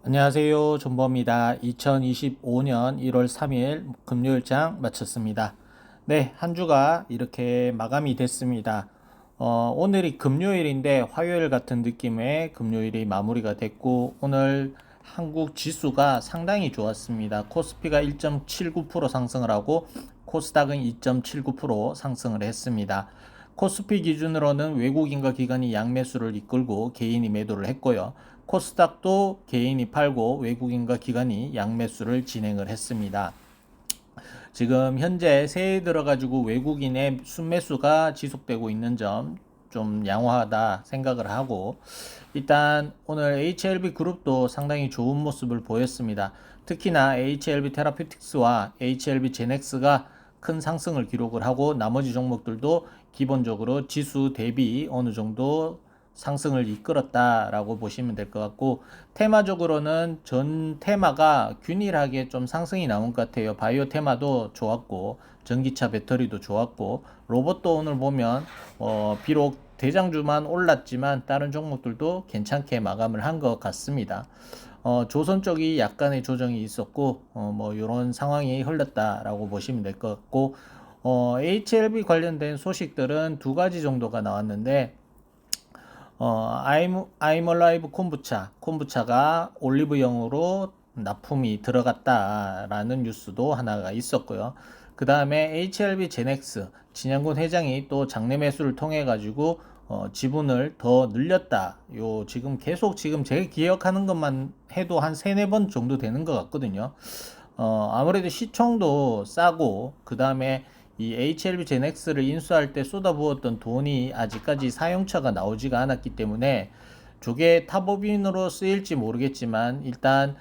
안녕하세요. 존버입니다. 2025년 1월 3일 금요일장 마쳤습니다. 네, 한 주가 이렇게 마감이 됐습니다. 오늘이 금요일인데 화요일 같은 느낌의 금요일이 마무리가 됐고, 오늘 한국 지수가 상당히 좋았습니다. 코스피가 1.79% 상승을 하고 코스닥은 2.79% 상승을 했습니다. 코스피 기준으로는 외국인과 기관이 양매수를 이끌고 개인이 매도를 했고요. 코스닥도 개인이 팔고 외국인과 기관이 양매수를 진행을 했습니다. 지금 현재 새해 들어가지고 외국인의 순매수가 지속되고 있는 점 좀 양호하다 생각을 하고, 일단 오늘 HLB 그룹도 상당히 좋은 모습을 보였습니다. 특히나 HLB 테라피틱스와 HLB 제넥스가 큰 상승을 기록을 하고, 나머지 종목들도 기본적으로 지수 대비 어느 정도 상승을 이끌었다라고 보시면 될 것 같고, 테마적으로는 전 테마가 균일하게 좀 상승이 나온 것 같아요. 바이오 테마도 좋았고, 전기차 배터리도 좋았고, 로봇도 오늘 보면 비록 대장주만 올랐지만 다른 종목들도 괜찮게 마감을 한 것 같습니다. 조선 쪽이 약간의 조정이 있었고, 뭐 이런 상황이 흘렀다라고 보시면 될 것 같고, HLB 관련된 소식들은 두 가지 정도가 나왔는데, I'm Alive 콤부차가 올리브영으로 납품이 들어갔다라는 뉴스도 하나가 있었고요. 그 다음에 HLB 제넥스 진양군 회장이 또 장내 매수를 통해 가지고 지분을 더 늘렸다. 요 지금 계속 지금 제가 기억하는 것만 해도 한 세네 번 정도 되는 것 같거든요. 아무래도 시총도 싸고, 그 다음에 이 HLB 제넥스를 인수할 때 쏟아부었던 돈이 아직까지 사용처가 나오지가 않았기 때문에 저게 타법인으로 쓰일지 모르겠지만, 일단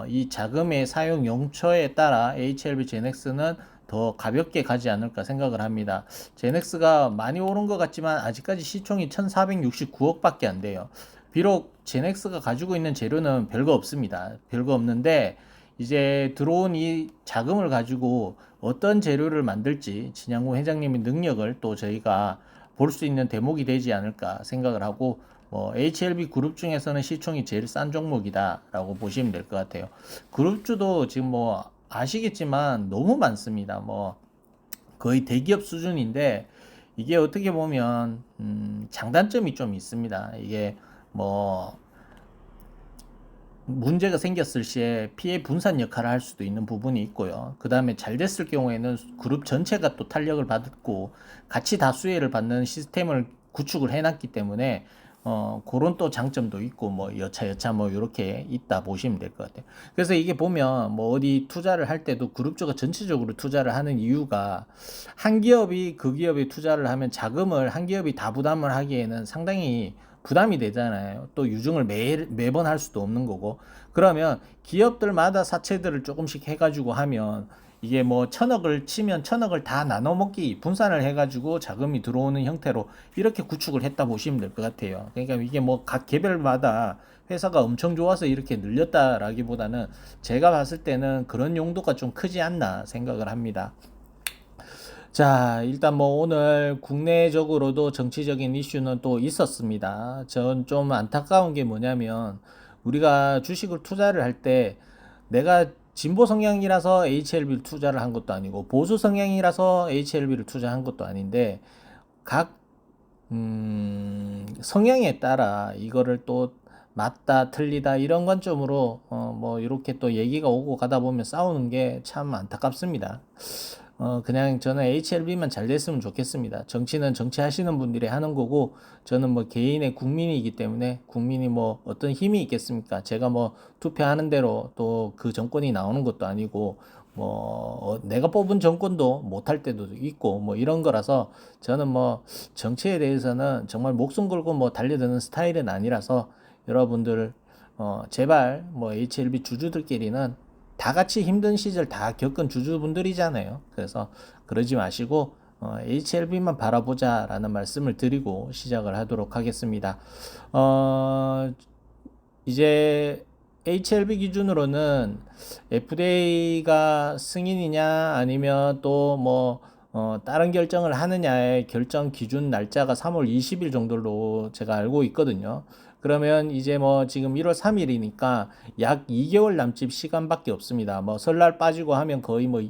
이 자금의 사용 용처에 따라 HLB 제넥스는 더 가볍게 가지 않을까 생각을 합니다. 제넥스가 많이 오른 것 같지만 아직까지 시총이 1469억밖에 안 돼요. 비록 제넥스가 가지고 있는 재료는 별거 없습니다. 별거 없는데, 이제 들어온 이 자금을 가지고 어떤 재료를 만들지 진양구 회장님의 능력을 또 저희가 볼 수 있는 대목이 되지 않을까 생각을 하고, HLB 그룹 중에서는 시총이 제일 싼 종목이다라고 보시면 될 것 같아요. 그룹주도 지금 뭐 아시겠지만 너무 많습니다. 뭐 거의 대기업 수준인데, 이게 어떻게 보면 장단점이 좀 있습니다. 이게 뭐 문제가 생겼을 시에 피해 분산 역할을 할 수도 있는 부분이 있고요. 그 다음에 잘 됐을 경우에는 그룹 전체가 또 탄력을 받고 같이 다수혜를 받는 시스템을 구축을 해놨기 때문에 그런 또 장점도 있고, 뭐 여차 뭐 이렇게 있다 보시면 될 것 같아요. 그래서 이게 보면 뭐 어디 투자를 할 때도 그룹주가 전체적으로 투자를 하는 이유가, 한 기업이 그 기업에 투자를 하면 자금을 한 기업이 다 부담을 하기에는 상당히 부담이 되잖아요. 또 유증을 매번 할 수도 없는 거고. 그러면 기업들마다 사채들을 조금씩 해가지고 하면, 이게 뭐 천억을 치면 천억을 다 나눠 먹기, 분산을 해가지고 자금이 들어오는 형태로 이렇게 구축을 했다 보시면 될 것 같아요. 그러니까 이게 뭐 각 개별마다 회사가 엄청 좋아서 이렇게 늘렸다라기보다는 제가 봤을 때는 그런 용도가 좀 크지 않나 생각을 합니다. 자, 일단 뭐 오늘 국내적으로도 정치적인 이슈는 또 있었습니다. 전 좀 안타까운 게 뭐냐면, 우리가 주식을 투자를 할 때 내가 진보 성향이라서 HLB를 투자를 한 것도 아니고 보수 성향이라서 HLB를 투자한 것도 아닌데, 각 성향에 따라 이거를 또 맞다 틀리다 이런 관점으로 뭐 이렇게 또 얘기가 오고 가다 보면 싸우는 게 참 안타깝습니다. 그냥 저는 HLB만 잘 됐으면 좋겠습니다. 정치는 정치하시는 분들이 하는 거고, 저는 뭐 개인의 국민이기 때문에, 국민이 뭐 어떤 힘이 있겠습니까? 제가 뭐 투표하는 대로 또 그 정권이 나오는 것도 아니고, 뭐 내가 뽑은 정권도 못할 때도 있고 뭐 이런 거라서, 저는 뭐 정치에 대해서는 정말 목숨 걸고 뭐 달려드는 스타일은 아니라서, 여러분들 제발 뭐 HLB 주주들끼리는 다 같이 힘든 시절 다 겪은 주주분들이잖아요. 그래서 그러지 마시고 HLB만 바라보자라는 말씀을 드리고 시작을 하도록 하겠습니다. 이제 HLB 기준으로는 FDA가 승인이냐 아니면 또 뭐 다른 결정을 하느냐의 결정 기준 날짜가 3월 20일 정도로 제가 알고 있거든요. 그러면 이제 뭐 지금 1월 3일이니까 약 2개월 남짓 시간밖에 없습니다. 뭐 설날 빠지고 하면 거의 뭐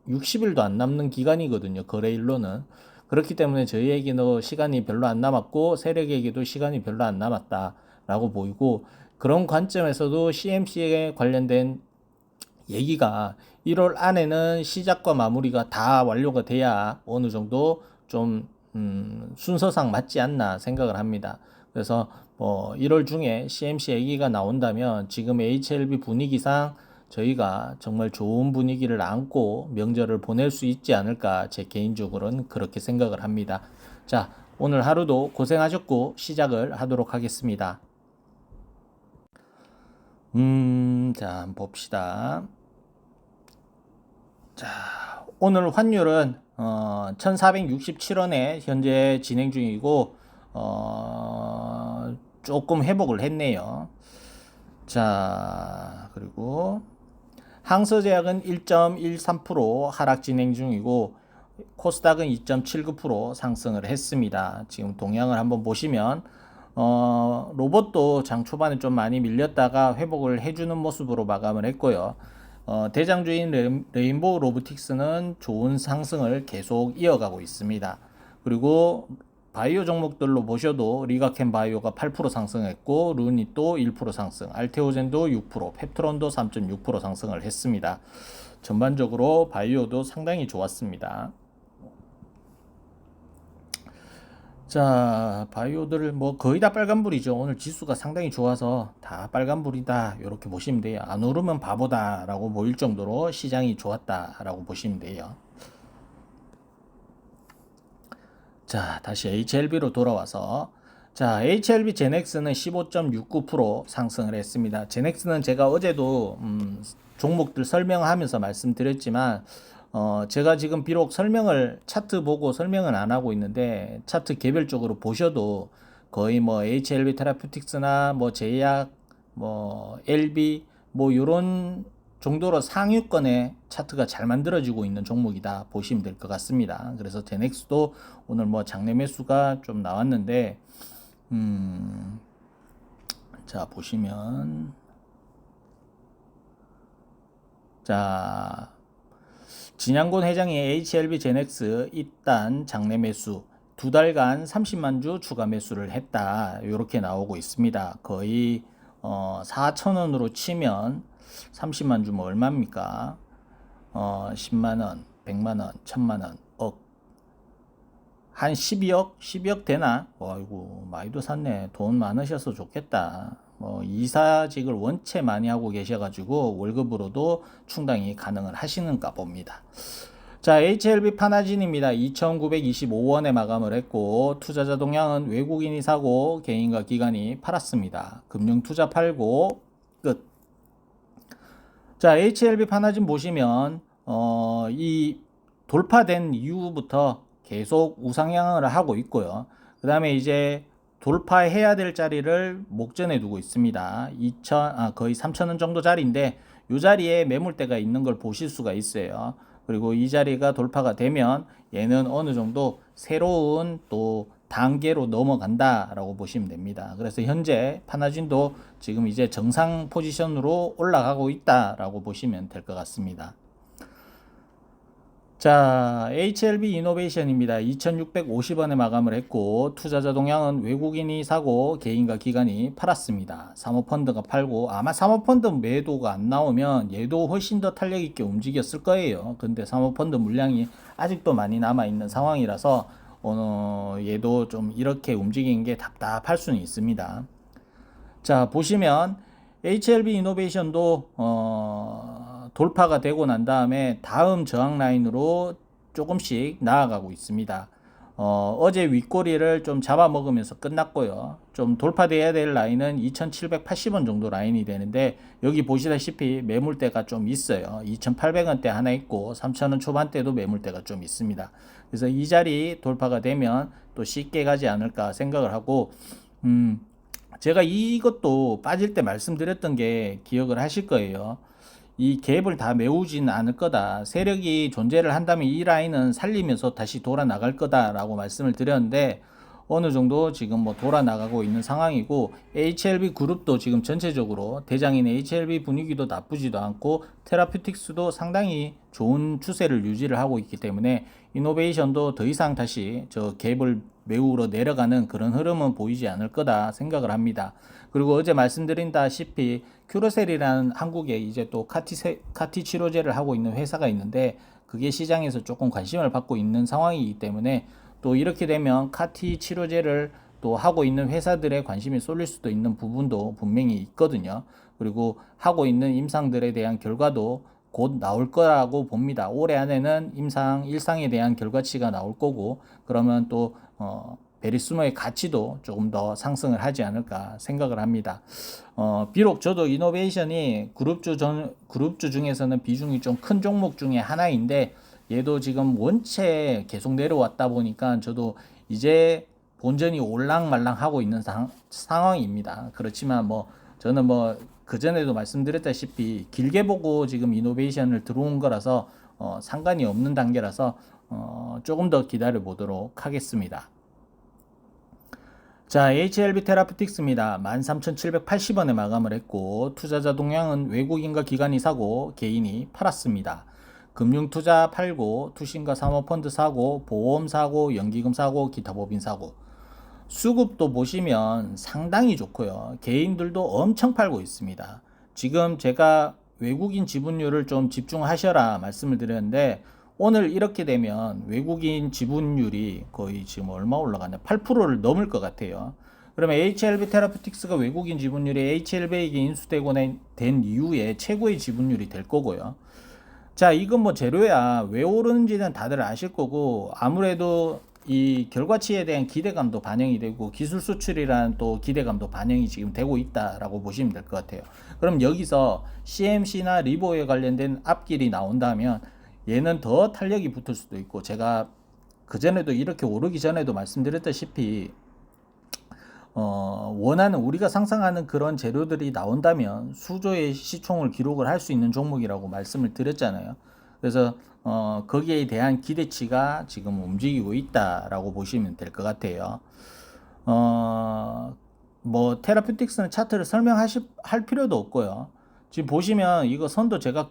60일도 안 남는 기간이거든요. 거래일로는. 그렇기 때문에 저희에게는 시간이 별로 안 남았고 세력에게도 시간이 별로 안 남았다라고 보이고, 그런 관점에서도 CMC에 관련된 얘기가 1월 안에는 시작과 마무리가 다 완료가 돼야 어느 정도 좀 순서상 맞지 않나 생각을 합니다. 그래서 뭐 1월 중에 CMC 얘기가 나온다면 지금 HLB 분위기상 저희가 정말 좋은 분위기를 안고 명절을 보낼 수 있지 않을까, 제 개인적으로는 그렇게 생각을 합니다. 자, 오늘 하루도 고생하셨고 시작을 하도록 하겠습니다. 자, 한번 봅시다. 자, 오늘 환율은 1467원에 현재 진행 중이고 조금 회복을 했네요. 자, 그리고 항서제약은 1.13% 하락 진행 중이고 코스닥은 2.79% 상승을 했습니다. 지금 동향을 한번 보시면 로봇도 장 초반에 좀 많이 밀렸다가 회복을 해주는 모습으로 마감을 했고요. 대장주인 레인보우 로보틱스는 좋은 상승을 계속 이어가고 있습니다. 그리고 바이오 종목들로 보셔도 리가켄 바이오가 8% 상승했고 루닛도 1% 상승, 알테오젠도 6%, 펩트론도 3.6% 상승을 했습니다. 전반적으로 바이오도 상당히 좋았습니다. 자, 바이오들 뭐 거의 다 빨간불이죠. 오늘 지수가 상당히 좋아서 다 빨간불이다 이렇게 보시면 돼요. 안 오르면 바보다 라고 보일 정도로 시장이 좋았다 라고 보시면 돼요. 자, 다시 HLB로 돌아와서, 자, HLB 제넥스는 15.69% 상승을 했습니다. 제넥스는 제가 어제도 종목들 설명하면서 말씀드렸지만 제가 지금 비록 차트 보고 설명은 안 하고 있는데 차트 개별적으로 보셔도 거의 뭐 HLB 테라퓨틱스나 뭐 제약, 뭐 LB 뭐 요런 정도로 상위권의 차트가 잘 만들어지고 있는 종목이다 보시면 될 것 같습니다. 그래서 제넥스도 오늘 뭐 장내 매수가 좀 나왔는데 자, 보시면 자, 진양곤 회장이 HLB 제넥스 입단 장내 매수 2달간 30만 주 추가 매수를 했다 이렇게 나오고 있습니다. 거의 4,000원으로 치면 30만 주면 얼마입니까? 10만원, 100만원, 1000만원, 억. 한 12억? 12억 되나? 아이고, 많이도 샀네. 돈 많으셔서 좋겠다. 뭐, 이사직을 원체 많이 하고 계셔가지고, 월급으로도 충당이 가능을 하시는가 봅니다. 자, HLB 파나진입니다. 2,925원에 마감을 했고, 투자자 동향은 외국인이 사고, 개인과 기관이 팔았습니다. 금융투자 팔고, 끝. 자, HLB 파나진 보시면 이 돌파된 이후부터 계속 우상향을 하고 있고요. 그 다음에 이제 돌파해야 될 자리를 목전에 두고 있습니다. 거의 3,000원 정도 자리인데 이 자리에 매물대가 있는 걸 보실 수가 있어요. 그리고 이 자리가 돌파가 되면 얘는 어느 정도 새로운 또 단계로 넘어간다라고 보시면 됩니다. 그래서 현재 파나진도 지금 이제 정상 포지션으로 올라가고 있다라고 보시면 될 것 같습니다. 자, HLB 이노베이션입니다. 2,650원에 마감을 했고 투자자 동향은 외국인이 사고 개인과 기관이 팔았습니다. 사모펀드가 팔고, 아마 사모펀드 매도가 안 나오면 얘도 훨씬 더 탄력 있게 움직였을 거예요. 근데 사모펀드 물량이 아직도 많이 남아 있는 상황이라서 얘도 좀 이렇게 움직이는 게 답답할 수는 있습니다. 자, 보시면 HLB 이노베이션도 돌파가 되고 난 다음에 다음 저항 라인으로 조금씩 나아가고 있습니다. 어제 윗꼬리를 좀 잡아먹으면서 끝났고요. 좀 돌파돼야 될 라인은 2,780원 정도 라인이 되는데 여기 보시다시피 매물대가 좀 있어요. 2,800원대 하나 있고 3,000원 초반대도 매물대가 좀 있습니다. 그래서 이 자리 돌파가 되면 또 쉽게 가지 않을까 생각을 하고, 제가 이것도 빠질 때 말씀드렸던 게 기억을 하실 거예요. 이 갭을 다 메우지는 않을 거다. 세력이 존재를 한다면 이 라인은 살리면서 다시 돌아 나갈 거다라고 말씀을 드렸는데 어느 정도 지금 뭐 돌아 나가고 있는 상황이고, HLB 그룹도 지금 전체적으로 대장인 HLB 분위기도 나쁘지도 않고 테라퓨틱스도 상당히 좋은 추세를 유지를 하고 있기 때문에 이노베이션도 더 이상 다시 저 갭을 메우러 내려가는 그런 흐름은 보이지 않을 거다 생각을 합니다. 그리고 어제 말씀드린다시피 큐러셀이라는 한국에 이제 또 카티 치료제를 하고 있는 회사가 있는데, 그게 시장에서 조금 관심을 받고 있는 상황이기 때문에 또 이렇게 되면 카티 치료제를 또 하고 있는 회사들의 관심이 쏠릴 수도 있는 부분도 분명히 있거든요. 그리고 하고 있는 임상들에 대한 결과도 곧 나올 거라고 봅니다. 올해 안에는 임상 1상에 대한 결과치가 나올 거고, 그러면 또 베리스모의 가치도 조금 더 상승을 하지 않을까 생각을 합니다. 비록 저도 이노베이션이 그룹주 중에서는 비중이 좀 큰 종목 중에 하나인데, 얘도 지금 원체 계속 내려왔다 보니까 저도 이제 본전이 올랑말랑 하고 있는 상황입니다. 그렇지만 뭐 저는 뭐 그전에도 말씀드렸다시피 길게 보고 지금 이노베이션을 들어온 거라서 상관이 없는 단계라서 조금 더 기다려 보도록 하겠습니다. 자, HLB 테라피틱스입니다. 13,780원에 마감을 했고, 투자자 동향은 외국인과 기관이 사고 개인이 팔았습니다. 금융투자 팔고, 투신과 사모펀드 사고, 보험 사고, 연기금 사고, 기타 법인 사고. 수급도 보시면 상당히 좋고요. 개인들도 엄청 팔고 있습니다. 지금 제가 외국인 지분율을 좀 집중하셔라 말씀을 드렸는데, 오늘 이렇게 되면 외국인 지분율이 거의 지금 얼마 올라가냐? 8%를 넘을 것 같아요. 그러면 HLB 테라피틱스가 외국인 지분율이 HLB에게 인수되고 된 이후에 최고의 지분율이 될 거고요. 자, 이건 뭐 재료야. 왜 오르는지는 다들 아실 거고, 아무래도 이 결과치에 대한 기대감도 반영이 되고 기술 수출이라는 또 기대감도 반영이 지금 되고 있다라고 보시면 될 것 같아요. 그럼 여기서 CMC나 리보에 관련된 앞길이 나온다면 얘는 더 탄력이 붙을 수도 있고, 제가 그전에도 이렇게 오르기 전에도 말씀드렸다시피 원하는 우리가 상상하는 그런 재료들이 나온다면 수조의 시총을 기록을 할 수 있는 종목이라고 말씀을 드렸잖아요. 그래서 거기에 대한 기대치가 지금 움직이고 있다라고 보시면 될 것 같아요. 뭐 테라퓨틱스는 차트를 설명할 필요도 없고요. 지금 보시면 이거 선도 제가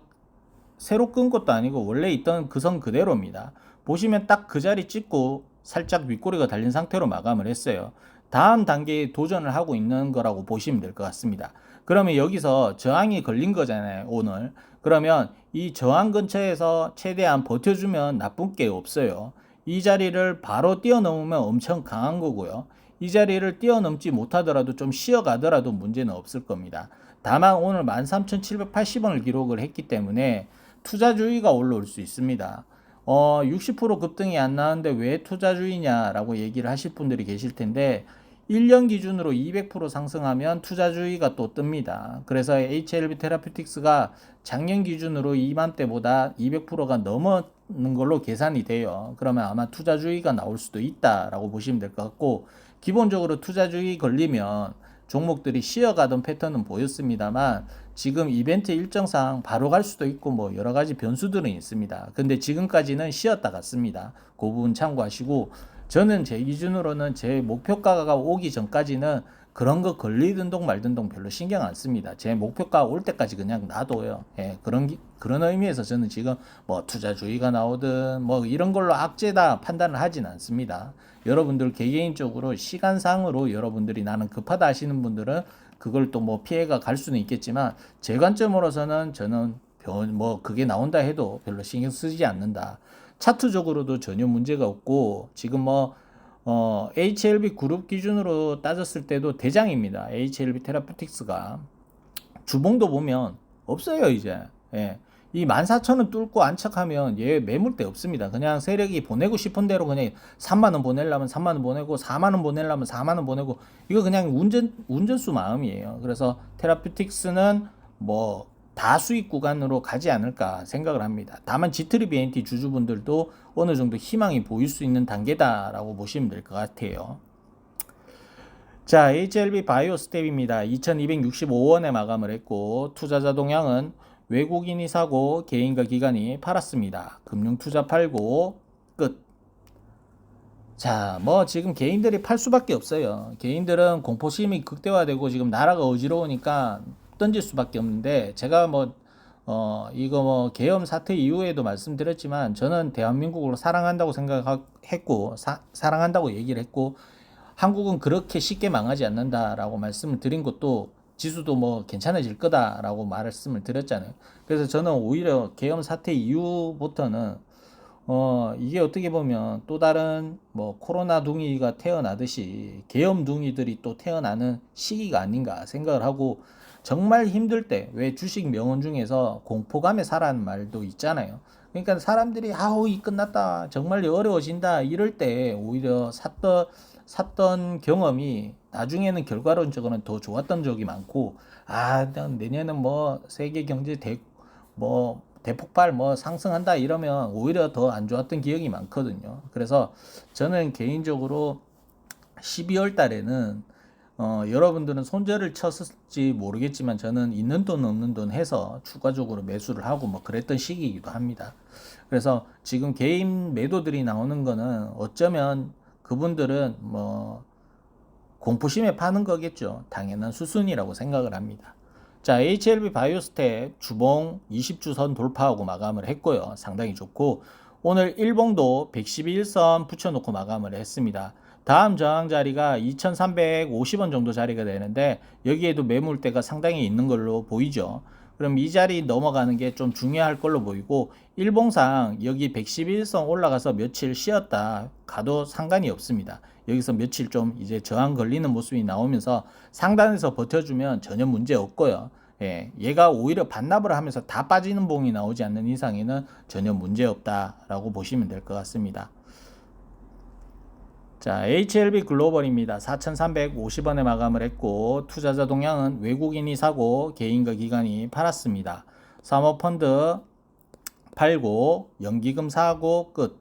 새로 끈 것도 아니고 원래 있던 그 선 그대로입니다. 보시면 딱 그 자리 찍고 살짝 윗꼬리가 달린 상태로 마감을 했어요. 다음 단계에 도전을 하고 있는 거라고 보시면 될 것 같습니다. 그러면 여기서 저항이 걸린 거잖아요, 오늘. 그러면 이 저항 근처에서 최대한 버텨주면 나쁜 게 없어요. 이 자리를 바로 뛰어넘으면 엄청 강한 거고요. 이 자리를 뛰어넘지 못하더라도 좀 쉬어가더라도 문제는 없을 겁니다. 다만 오늘 13,780원을 기록을 했기 때문에 투자주의가 올라올 수 있습니다. 60% 급등이 안 나왔는데 왜 투자주의냐라고 얘기를 하실 분들이 계실 텐데, 1년 기준으로 200% 상승하면 투자주의가 또 뜹니다. 그래서 HLB 테라퓨틱스가 작년 기준으로 이맘때보다 200%가 넘는 걸로 계산이 돼요. 그러면 아마 투자주의가 나올 수도 있다라고 보시면 될 것 같고, 기본적으로 투자주의 걸리면 종목들이 쉬어가던 패턴은 보였습니다만 지금 이벤트 일정상 바로 갈 수도 있고 뭐 여러 가지 변수들은 있습니다. 근데 지금까지는 쉬었다 갔습니다. 그 부분 참고하시고, 저는 제 기준으로는 제 목표가가 오기 전까지는 그런 거 걸리든 동 말든 동 별로 신경 안 씁니다. 제 목표가 올 때까지 그냥 놔둬요. 예, 그런 의미에서 저는 지금 뭐 투자주의가 나오든 뭐 이런 걸로 악재다 판단을 하진 않습니다. 여러분들 개개인적으로 시간상으로 여러분들이 나는 급하다 하시는 분들은 그걸 또 뭐 피해가 갈 수는 있겠지만, 제 관점으로서는 저는 뭐 그게 나온다 해도 별로 신경 쓰지 않는다. 차트적으로도 전혀 문제가 없고, 지금 뭐 HLB 그룹 기준으로 따졌을 때도 대장입니다. HLB 테라퓨틱스가 주봉도 보면 없어요 이제. 예. 이 14,000원 뚫고 안착하면 얘 매물대 없습니다. 그냥 세력이 보내고 싶은 대로 그냥 3만원 보내려면 3만원 보내고 4만원 보내려면 4만원 보내고, 이거 그냥 운전수 마음이에요. 그래서 테라퓨틱스는 뭐 다수익 구간으로 가지 않을까 생각을 합니다. 다만 G3BNT 주주분들도 어느 정도 희망이 보일 수 있는 단계다라고 보시면 될 것 같아요. 자, HLB 바이오 스텝입니다. 2265원에 마감을 했고, 투자자 동향은 외국인이 사고 개인과 기관이 팔았습니다. 금융투자 팔고 끝. 자, 뭐 지금 개인들이 팔 수밖에 없어요. 개인들은 공포심이 극대화되고 지금 나라가 어지러우니까 던질 수밖에 없는데 제가 뭐 이거 뭐 계엄 사태 이후에도 말씀드렸지만 저는 대한민국을 사랑한다고 생각했고 사랑한다고 얘기를 했고 한국은 그렇게 쉽게 망하지 않는다라고 말씀을 드린 것도 지수도 뭐 괜찮아질 거다라고 말씀을 드렸잖아요. 그래서 저는 오히려 계엄 사태 이후부터는 이게 어떻게 보면 또 다른 뭐 코로나 둥이가 태어나듯이 계엄 둥이들이 또 태어나는 시기가 아닌가 생각을 하고 정말 힘들 때 왜 주식 명언 중에서 공포감에 사라는 말도 있잖아요. 그러니까 사람들이 아우 이 끝났다 정말 어려워진다 이럴 때 오히려 샀던 경험이 나중에는 결과론적으로는 더 좋았던 적이 많고 아 내년은 뭐 세계 경제 뭐 대폭발 뭐 상승한다 이러면 오히려 더 안 좋았던 기억이 많거든요. 그래서 저는 개인적으로 12월 달에는 여러분들은 손절을 쳤을지 모르겠지만 저는 있는 돈 없는 돈 해서 추가적으로 매수를 하고 뭐 그랬던 시기이기도 합니다. 그래서 지금 개인 매도들이 나오는 거는 어쩌면 그분들은 뭐 공포심에 파는 거겠죠. 당연한 수순이라고 생각을 합니다. 자, HLB 바이오스텝 주봉 20주선 돌파하고 마감을 했고요. 상당히 좋고 오늘 일봉도 111선 붙여놓고 마감을 했습니다. 다음 저항 자리가 2350원 정도 자리가 되는데 여기에도 매물대가 상당히 있는 걸로 보이죠. 그럼 이 자리 넘어가는 게 좀 중요할 걸로 보이고 일봉상 여기 111선 올라가서 며칠 쉬었다 가도 상관이 없습니다. 여기서 며칠 좀 이제 저항 걸리는 모습이 나오면서 상단에서 버텨주면 전혀 문제 없고요. 예, 얘가 오히려 반납을 하면서 다 빠지는 봉이 나오지 않는 이상에는 전혀 문제 없다라고 보시면 될 것 같습니다. 자, HLB 글로벌입니다. 4,350원에 마감을 했고 투자자 동향은 외국인이 사고 개인과 기관이 팔았습니다. 사모펀드 팔고 연기금 사고 끝.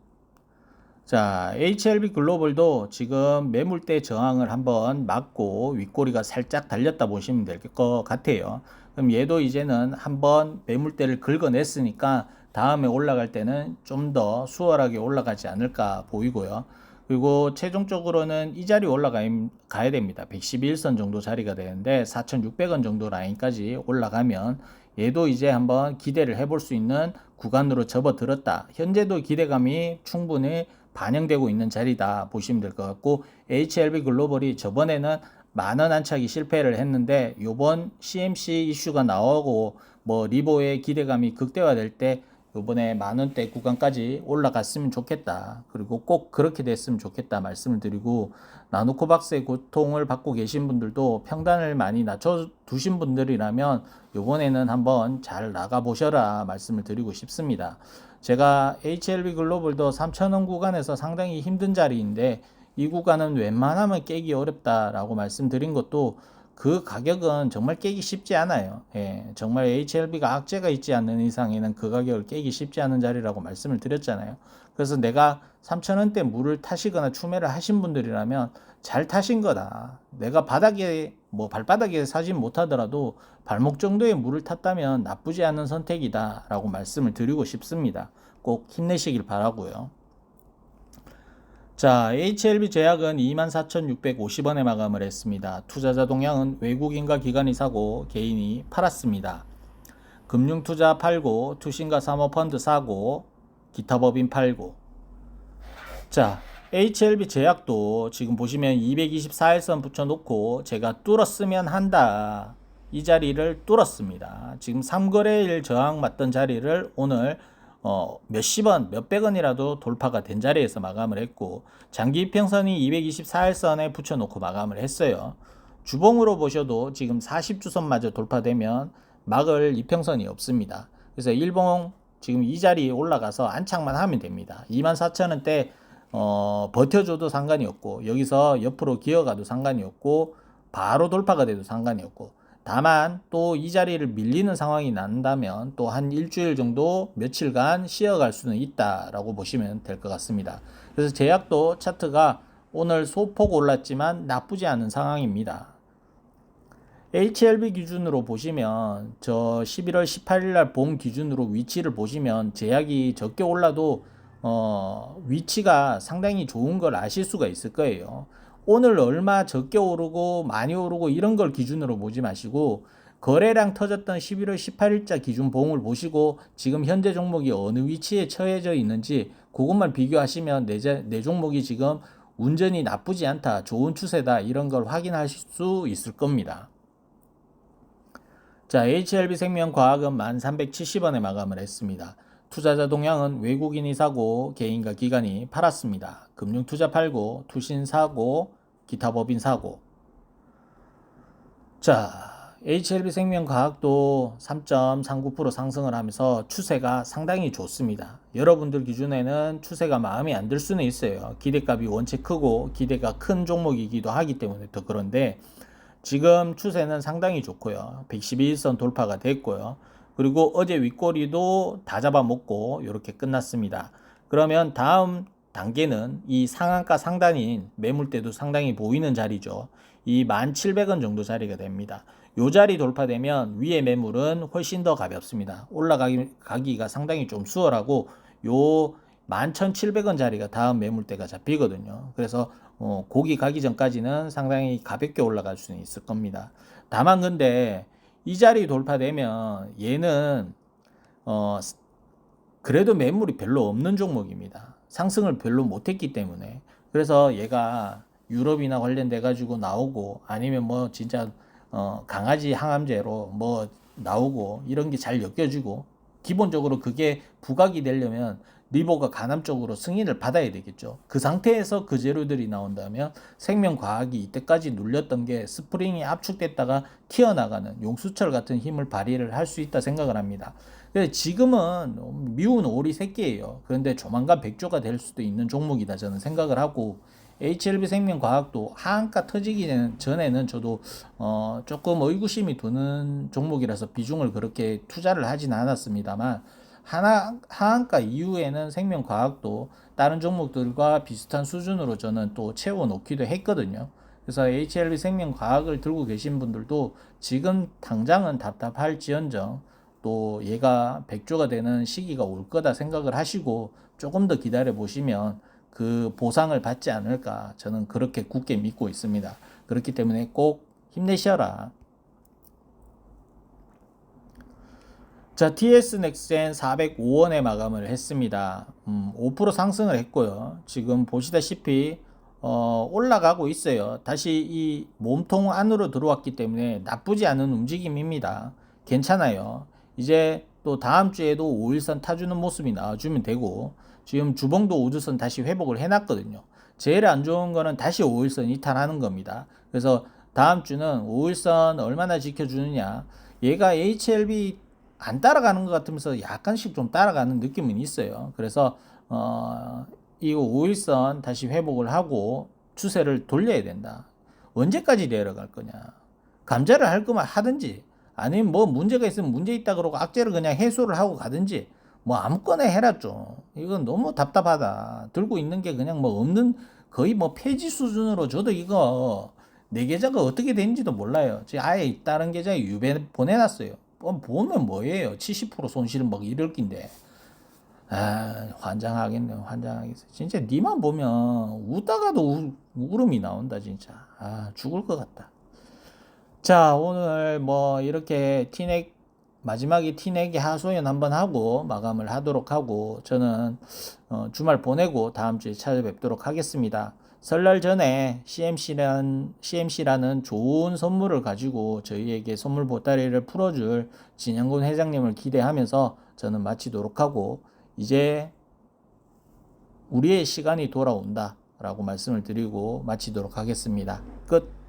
자, HLB 글로벌도 지금 매물대 저항을 한번 막고 윗꼬리가 살짝 달렸다 보시면 될 것 같아요. 그럼 얘도 이제는 한번 매물대를 긁어냈으니까 다음에 올라갈 때는 좀 더 수월하게 올라가지 않을까 보이고요. 그리고 최종적으로는 이 자리 올라가야 됩니다. 111선 정도 자리가 되는데 4,600원 정도 라인까지 올라가면 얘도 이제 한번 기대를 해볼 수 있는 구간으로 접어들었다. 현재도 기대감이 충분히 반영되고 있는 자리다 보시면 될 것 같고 HLB 글로벌이 저번에는 만원 안착이 실패를 했는데 요번 CMC 이슈가 나오고 뭐 리보의 기대감이 극대화될 때 요번에 만원대 구간까지 올라갔으면 좋겠다. 그리고 꼭 그렇게 됐으면 좋겠다 말씀을 드리고 나노코박스의 고통을 받고 계신 분들도 평단을 많이 낮춰 두신 분들이라면 요번에는 한번 잘 나가 보셔라 말씀을 드리고 싶습니다. 제가 HLB 글로벌도 3,000원 구간에서 상당히 힘든 자리인데 이 구간은 웬만하면 깨기 어렵다라고 말씀드린 것도 그 가격은 정말 깨기 쉽지 않아요. 예, 정말 HLB가 악재가 있지 않는 이상에는 그 가격을 깨기 쉽지 않은 자리라고 말씀을 드렸잖아요. 그래서 내가 3,000원대 물을 타시거나 추매를 하신 분들이라면 잘 타신 거다. 내가 바닥에 뭐 발바닥에 사진 못하더라도 발목 정도의 물을 탔다면 나쁘지 않은 선택이다 라고 말씀을 드리고 싶습니다. 꼭 힘내시길 바라고요. 자, HLB 제약은 24,650원에 마감을 했습니다. 투자자 동향은 외국인과 기관이 사고 개인이 팔았습니다. 금융투자 팔고 투신과 사모펀드 사고 기타 법인 팔고. 자, HLB 제약도 지금 보시면 224일선 붙여놓고 제가 뚫었으면 한다. 이 자리를 뚫었습니다. 지금 3거래일 저항 맞던 자리를 오늘 몇십 원, 몇백 원이라도 돌파가 된 자리에서 마감을 했고 장기 이평선이 224일선에 붙여놓고 마감을 했어요. 주봉으로 보셔도 지금 40주선마저 돌파되면 막을 이평선이 없습니다. 그래서 일봉 지금 이 자리에 올라가서 안착만 하면 됩니다. 24,000원대 버텨줘도 상관이 없고 여기서 옆으로 기어가도 상관이 없고 바로 돌파가 돼도 상관이 없고 다만 또 이 자리를 밀리는 상황이 난다면 또 한 일주일 정도 며칠간 쉬어갈 수는 있다라고 보시면 될 것 같습니다. 그래서 제약도 차트가 오늘 소폭 올랐지만 나쁘지 않은 상황입니다. HLB 기준으로 보시면 저 11월 18일 날 봄 기준으로 위치를 보시면 제약이 적게 올라도 위치가 상당히 좋은 걸 아실 수가 있을 거예요. 오늘 얼마 적게 오르고 많이 오르고 이런 걸 기준으로 보지 마시고 거래량 터졌던 11월 18일자 기준 봉을 보시고 지금 현재 종목이 어느 위치에 처해져 있는지 그것만 비교하시면 내 종목이 지금 운전이 나쁘지 않다, 좋은 추세다 이런 걸 확인하실 수 있을 겁니다. 자, HLB생명과학은 1370원에 마감을 했습니다. 투자자 동향은 외국인이 사고 개인과 기관이 팔았습니다. 금융투자 팔고 투신 사고 기타 법인 사고. 자, HLB생명과학도 3.39% 상승을 하면서 추세가 상당히 좋습니다. 여러분들 기준에는 추세가 마음에 안 들 수는 있어요. 기대값이 원체 크고 기대가 큰 종목이기도 하기 때문에 더 그런데 지금 추세는 상당히 좋고요. 112일선 돌파가 됐고요. 그리고 어제 윗꼬리도 다 잡아먹고 이렇게 끝났습니다. 그러면 다음 단계는 이 상한가 상단인 매물대도 상당히 보이는 자리죠. 이 1700원 정도 자리가 됩니다. 요 자리 돌파되면 위에 매물은 훨씬 더 가볍습니다. 올라가기가 상당히 좀 수월하고 요 11,700원 자리가 다음 매물대가 잡히거든요. 그래서 고기 가기 전까지는 상당히 가볍게 올라갈 수는 있을 겁니다. 다만 근데 이 자리 돌파되면 얘는 그래도 매물이 별로 없는 종목입니다. 상승을 별로 못했기 때문에. 그래서 얘가 유럽이나 관련돼 가지고 나오고 아니면 뭐 진짜 강아지 항암제로 뭐 나오고 이런 게 잘 엮여지고 기본적으로 그게 부각이 되려면 리버가 간암 쪽으로 승인을 받아야 되겠죠. 그 상태에서 그 재료들이 나온다면 생명과학이 이때까지 눌렸던 게 스프링이 압축됐다가 튀어나가는 용수철 같은 힘을 발휘를 할 수 있다 생각을 합니다. 지금은 미운 오리 새끼예요. 그런데 조만간 백조가 될 수도 있는 종목이다 저는 생각을 하고 HLB생명과학도 하한가 터지기 전에는 저도 조금 의구심이 드는 종목이라서 비중을 그렇게 투자를 하진 않았습니다만 하한가 이후에는 생명과학도 다른 종목들과 비슷한 수준으로 저는 또 채워놓기도 했거든요. 그래서 HLB생명과학을 들고 계신 분들도 지금 당장은 답답할지언정 또 얘가 백조가 되는 시기가 올 거다 생각을 하시고 조금 더 기다려 보시면 그 보상을 받지 않을까 저는 그렇게 굳게 믿고 있습니다. 그렇기 때문에 꼭 힘내셔라. 자, TS넥센 405원에 마감을 했습니다. 5% 상승을 했고요. 지금 보시다시피 올라가고 있어요. 다시 이 몸통 안으로 들어왔기 때문에 나쁘지 않은 움직임입니다. 괜찮아요. 이제 또 다음 주에도 5일선 타주는 모습이 나와주면 되고 지금 주봉도 우주선 다시 회복을 해놨거든요. 제일 안 좋은 거는 다시 5일선 이탈하는 겁니다. 그래서 다음 주는 5일선 얼마나 지켜주느냐. 얘가 HLB 안 따라가는 것 같으면서 약간씩 좀 따라가는 느낌은 있어요. 그래서 이거 5일선 다시 회복을 하고 추세를 돌려야 된다. 언제까지 내려갈 거냐. 감자를 할 거면 하든지 아니면 뭐 문제가 있으면 문제 있다 그러고 악재를 그냥 해소를 하고 가든지 뭐 아무거나 해라 좀. 이건 너무 답답하다. 들고 있는 게 그냥 뭐 없는 거의 뭐 폐지 수준으로 저도 이거 내 계좌가 어떻게 된지도 몰라요. 지금 아예 다른 계좌에 유배 보내놨어요. 보면 뭐예요? 70% 손실은 막 이럴 낀데. 아, 환장하겠네, 환장하겠어. 진짜 니만 보면 웃다가도 울음이 나온다, 진짜. 아, 죽을 것 같다. 자, 오늘 뭐 이렇게 마지막에 티내기 하소연 한번 하고 마감을 하도록 하고 저는 주말 보내고 다음 주에 찾아뵙도록 하겠습니다. 설날 전에 CMC라는 좋은 선물을 가지고 저희에게 선물 보따리를 풀어줄 진영군 회장님을 기대하면서 저는 마치도록 하고 이제 우리의 시간이 돌아온다 라고 말씀을 드리고 마치도록 하겠습니다. 끝.